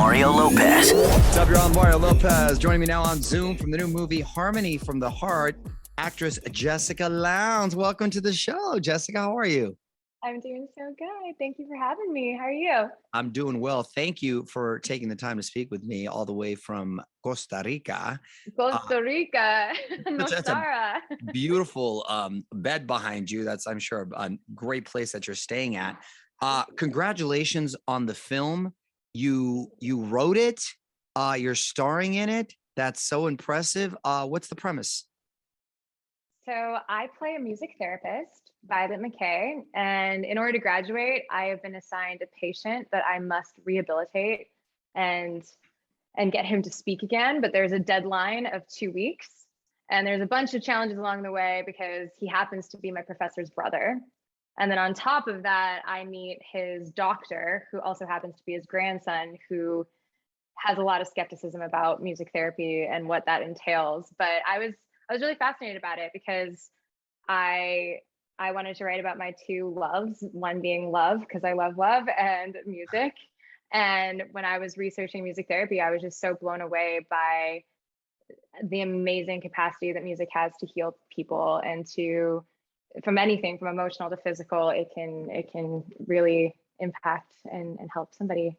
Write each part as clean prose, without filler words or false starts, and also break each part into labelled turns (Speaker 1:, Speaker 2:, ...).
Speaker 1: Mario Lopez.
Speaker 2: What's up, y'all? I'm Mario Lopez. Joining me now on Zoom from the new movie Harmony from the Heart, actress Jessica Lowndes. Welcome to the show, Jessica. How are you?
Speaker 3: I'm doing so good. Thank you for having me. How are you?
Speaker 2: I'm doing well. Thank you for taking the time to speak with me all the way from Costa Rica.
Speaker 3: Costa Rica,
Speaker 2: That's a
Speaker 3: Nosara.
Speaker 2: beautiful bed behind you. That's, I'm sure, a great place that you're staying at. Congratulations on the film. You wrote it. You're starring in it. That's so impressive. What's the premise?
Speaker 3: So I play a music therapist, Violet McKay, and in order to graduate, I have been assigned a patient that I must rehabilitate and get him to speak again. But there's a deadline of 2 weeks, and there's a bunch of challenges along the way because he happens to be my professor's brother. And then on top of that, I meet his doctor, who also happens to be his grandson, who has a lot of skepticism about music therapy and what that entails. But I was really fascinated about it because I wanted to write about my two loves, one being love, because I love love, and music. And when I was researching music therapy, I was just so blown away by the amazing capacity that music has to heal people and to, from anything from emotional to physical, it can really impact and help somebody.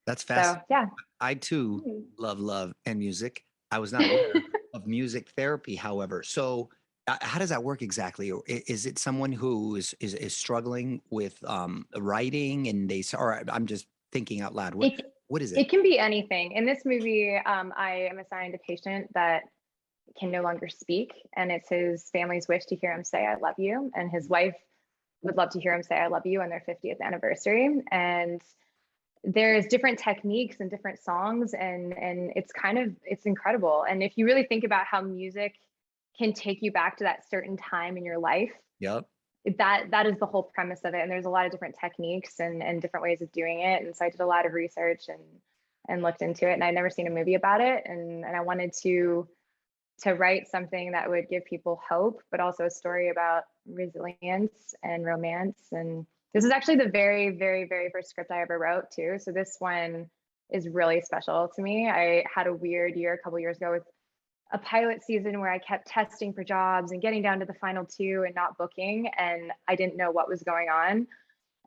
Speaker 2: That's fascinating.
Speaker 3: So, yeah.
Speaker 2: I too love and music. I was not aware of music therapy, however. So how does that work exactly? Or is it someone who is struggling with writing and or I'm just thinking out loud. What is it?
Speaker 3: It can be anything. In this movie, I am assigned a patient that can no longer speak, and it's his family's wish to hear him say, "I love you." And his wife would love to hear him say, "I love you" on their 50th anniversary. And there's different techniques and different songs, and it's incredible. And if you really think about how music can take you back to that certain time in your life,
Speaker 2: Yep.
Speaker 3: that is the whole premise of it. And there's a lot of different techniques and different ways of doing it. And so I did a lot of research and looked into it, and I'd never seen a movie about it. And I wanted to write something that would give people hope, but also a story about resilience and romance. And this is actually the very, very, very first script I ever wrote too. So this one is really special to me. I had a weird year a couple years ago with a pilot season where I kept testing for jobs and getting down to the final two and not booking, and I didn't know what was going on.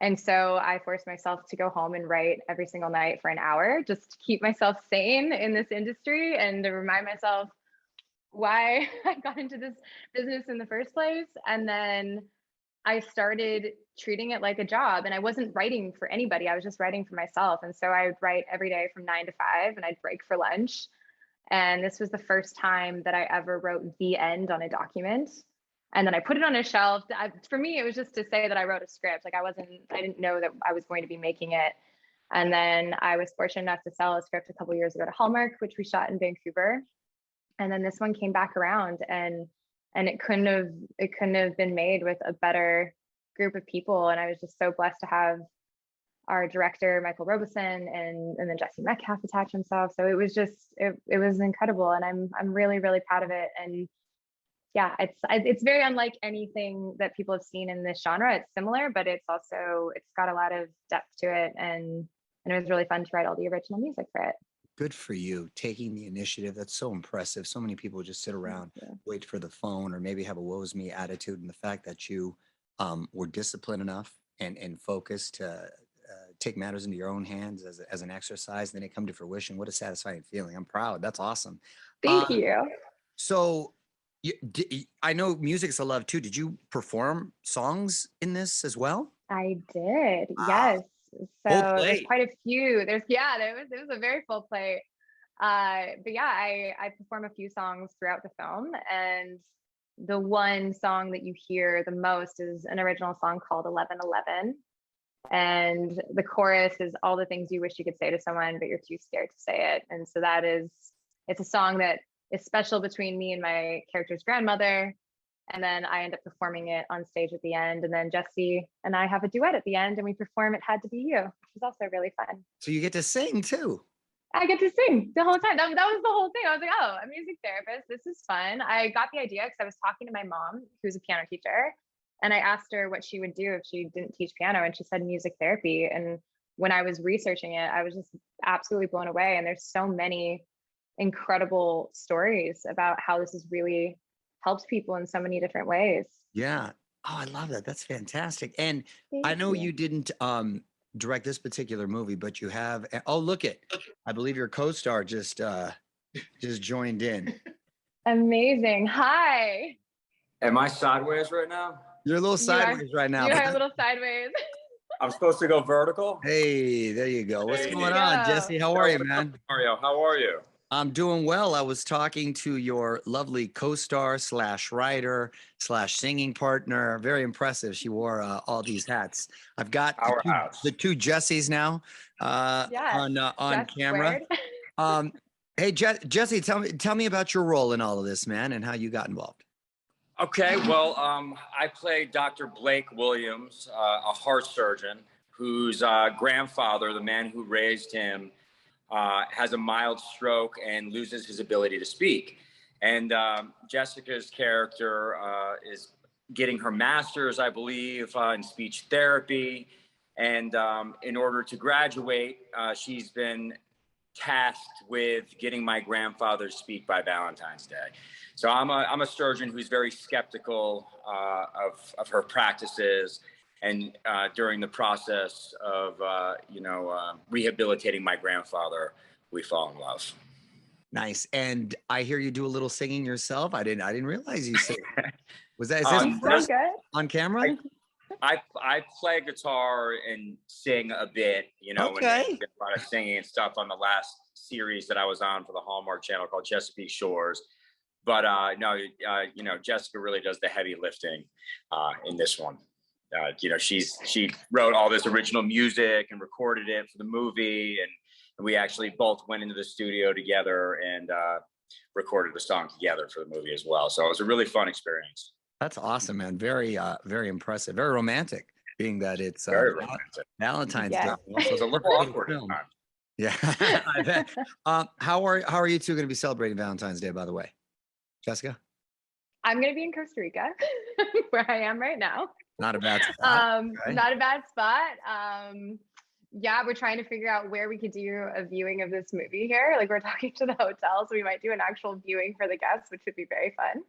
Speaker 3: And so I forced myself to go home and write every single night for an hour just to keep myself sane in this industry and to remind myself why I got into this business in the first place. And then I started treating it like a job, and I wasn't writing for anybody. I was just writing for myself. And so I would write every day from 9 to 5, and I'd break for lunch. And this was the first time that I ever wrote the end on a document. And then I put it on a shelf. For me, it was just to say that I wrote a script. Like I didn't know that I was going to be making it. And then I was fortunate enough to sell a script a couple years ago to Hallmark, which we shot in Vancouver. And then this one came back around, and it couldn't have been made with a better group of people. And I was just so blessed to have our director, Michael Robeson, and then Jesse Metcalfe attach himself. So it was just, it was incredible. And I'm really, really proud of it. And yeah, it's very unlike anything that people have seen in this genre. It's similar, but it's got a lot of depth to it. And it was really fun to write all the original music for it.
Speaker 2: Good for you taking the initiative. That's so impressive. So many people just sit around, wait for the phone, or maybe have a woe is me attitude. And the fact that you were disciplined enough and focused to take matters into your own hands as an exercise, then it come to fruition. What a satisfying feeling. I'm proud. That's awesome.
Speaker 3: Thank you.
Speaker 2: So I know music's a love too. Did you perform songs in this as well?
Speaker 3: I did. Yes. So there's quite a few. There was a very full plate. But yeah, I perform a few songs throughout the film, and the one song that you hear the most is an original song called 1111. And the chorus is all the things you wish you could say to someone, but you're too scared to say it. And so it's a song that is special between me and my character's grandmother. And then I end up performing it on stage at the end. And then Jesse and I have a duet at the end, and we perform It Had to Be You, which is also really fun.
Speaker 2: So you get to sing too.
Speaker 3: I get to sing the whole time. That was the whole thing. I was like, oh, a music therapist. This is fun. I got the idea because I was talking to my mom, who's a piano teacher. And I asked her what she would do if she didn't teach piano. And she said music therapy. And when I was researching it, I was just absolutely blown away. And there's so many incredible stories about how this has really helped people in so many different ways.
Speaker 2: Yeah. Oh, I love that. That's fantastic. And I
Speaker 3: Thank
Speaker 2: know
Speaker 3: you.
Speaker 2: you didn't direct this particular movie, but you have. Oh, look it. I believe your co-star just joined in.
Speaker 3: Amazing. Hi.
Speaker 1: Am I sideways right now?
Speaker 2: You're a little
Speaker 3: You are,
Speaker 2: sideways right now.
Speaker 3: you
Speaker 2: but
Speaker 3: are a little sideways.
Speaker 1: I'm supposed to go vertical?
Speaker 2: Hey, there you go. What's
Speaker 1: There you
Speaker 2: going
Speaker 3: go.
Speaker 2: on, Jesse? How are you, man?
Speaker 1: Mario, how are you?
Speaker 2: I'm doing well. I was talking to your lovely co-star slash writer slash singing partner. Very impressive. She wore all these hats. I've got
Speaker 1: Powerhouse.
Speaker 2: the two Jessies now
Speaker 3: Yes,
Speaker 2: on
Speaker 3: Jess
Speaker 2: camera.
Speaker 3: squared.
Speaker 2: Hey, Jesse, tell me about your role in all of this, man, and how you got involved.
Speaker 1: Okay, well, I played Dr. Blake Williams, a heart surgeon whose grandfather, the man who raised him, has a mild stroke and loses his ability to speak. And Jessica's character is getting her master's, I believe, in speech therapy. And in order to graduate, she's been tasked with getting my grandfather to speak by Valentine's Day. So I'm a surgeon who's very skeptical of her practices. And during the process of, rehabilitating my grandfather, we fall in love.
Speaker 2: Nice. And I hear you do a little singing yourself. I didn't realize you sang. Is this
Speaker 3: Sounds good.
Speaker 2: on camera?
Speaker 1: I play guitar and sing a bit,
Speaker 2: Okay.
Speaker 1: and did a lot of singing and stuff on the last series that I was on for the Hallmark Channel called Chesapeake Shores. But Jessica really does the heavy lifting in this one. She wrote all this original music and recorded it for the movie, and we actually both went into the studio together and recorded the song together for the movie as well. So it was a really fun experience.
Speaker 2: That's awesome, man. Very impressive. Very romantic, being that it's
Speaker 1: Very romantic.
Speaker 2: Valentine's
Speaker 3: Yeah.
Speaker 2: Day.
Speaker 1: It was a little awkward at times.
Speaker 2: Yeah, I bet. How are you two going to be celebrating Valentine's Day, by the way, Jessica?
Speaker 3: I'm going to be in Costa Rica, where I am right now.
Speaker 2: Not a bad spot. Okay.
Speaker 3: Not a bad spot. Yeah, we're trying to figure out where we could do a viewing of this movie here. Like, we're talking to the hotel, so we might do an actual viewing for the guests, which would be very fun.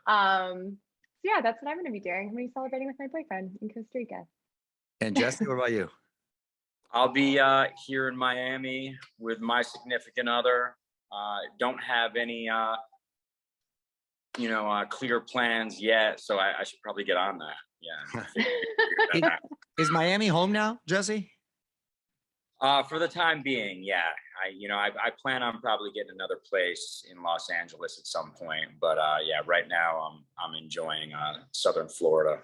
Speaker 3: So yeah, that's what I'm going to be doing. I'm going to be celebrating with my boyfriend in Costa Rica.
Speaker 2: And Jesse, what about you?
Speaker 1: I'll be here in Miami with my significant other. Don't have any, clear plans yet, so I should probably get on that. Yeah.
Speaker 2: Is Miami home now, Jesse?
Speaker 1: For the time being, yeah. I plan on probably getting another place in Los Angeles at some point, but yeah, right now I'm enjoying Southern Florida.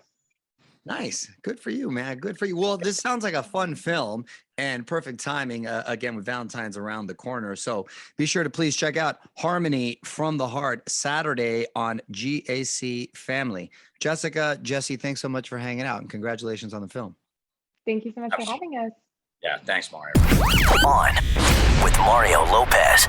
Speaker 2: Nice. Good for you, man. Good for you. Well, this sounds like a fun film and perfect timing, again, with Valentine's around the corner. So be sure to please check out Harmony from the Heart Saturday on GAC Family. Jessica, Jesse, thanks so much for hanging out, and congratulations on the film.
Speaker 3: Thank you so much for having us.
Speaker 1: Yeah, thanks, Mario.
Speaker 4: On with Mario Lopez.